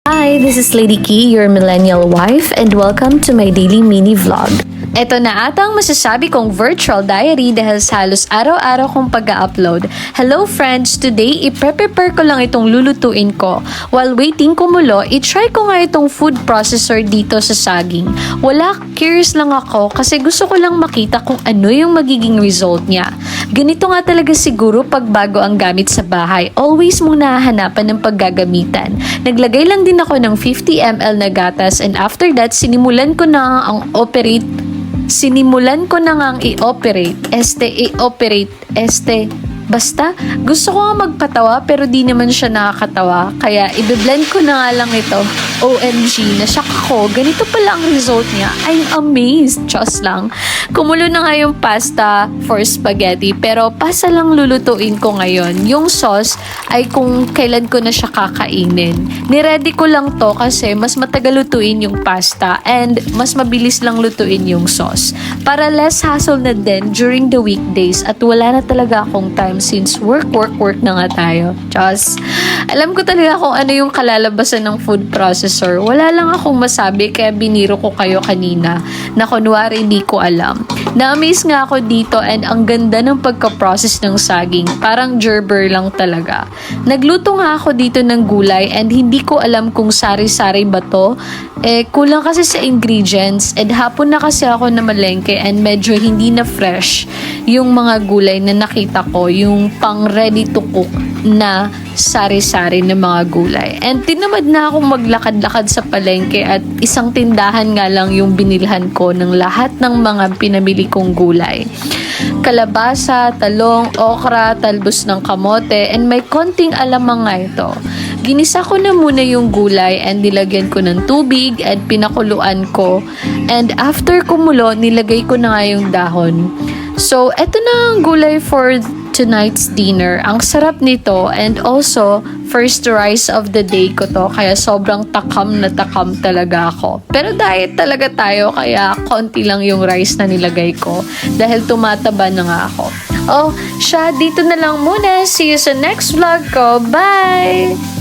Hi, this is Lady Key, your millennial wife, and welcome to my daily mini vlog. Ito na ata ang masasabi kong virtual diary dahil sa halos araw-araw kong pag-upload. Hello friends! Today, i-prepare ko lang itong lulutuin ko. While waiting kumulo, i-try ko nga itong food processor dito sa saging. Curious lang ako kasi gusto ko lang makita kung ano yung magiging result niya. Ganito nga talaga siguro pag bago ang gamit sa bahay. Always mong nahahanapan ng paggagamitan. Naglagay lang din ako ng 50 ml na gatas and after that, sinimulan ko na ngang i-operate. Basta, gusto ko nga magpatawa pero di naman siya nakakatawa. Kaya, i-blend ko na nga lang ito. OMG, nashock ako. Ganito pala ang result niya. I'm amazed. Diyos lang. Kumulo na nga yung pasta for spaghetti. Pero, pasta lang lulutuin ko ngayon. Yung sauce ay kung kailan ko na siya kakainin. Niready ko lang to kasi mas matagal lutuin yung pasta and mas mabilis lang lutuin yung sauce. Para less hassle na din during the weekdays at wala na talaga akong time since work na nga tayo. Diyos. Alam ko talaga kung ano yung kalalabasan ng food processor. Wala lang akong masabi kaya biniro ko kayo kanina na kunwari hindi ko alam. Na-amaze nga ako dito and ang ganda ng pagka-process ng saging. Parang gerber lang talaga. Nagluto nga ako dito ng gulay and hindi ko alam kung sari-sari ba to. Kulang kasi sa ingredients and hapon na kasi ako na malengke and medyo hindi na fresh yung mga gulay na nakita ko, yung pang ready to cook na sari-sari na mga gulay. And tinamad na akong maglakad-lakad sa palengke at isang tindahan nga lang yung binilhan ko ng lahat ng mga pinamili kong gulay. Kalabasa, talong, okra, talbos ng kamote, and may konting alamang nga ito. Ginisa ko na muna yung gulay and nilagyan ko ng tubig at pinakuluan ko. And after kumulo, nilagay ko na nga yung dahon. So, eto na ang gulay for tonight's dinner. Ang sarap nito and also first rice of the day ko to kaya sobrang takam na takam talaga ako. Pero diet talaga tayo kaya konti lang yung rice na nilagay ko dahil tumataba na nga ako. Dito na lang muna. See you sa next vlog ko. Bye!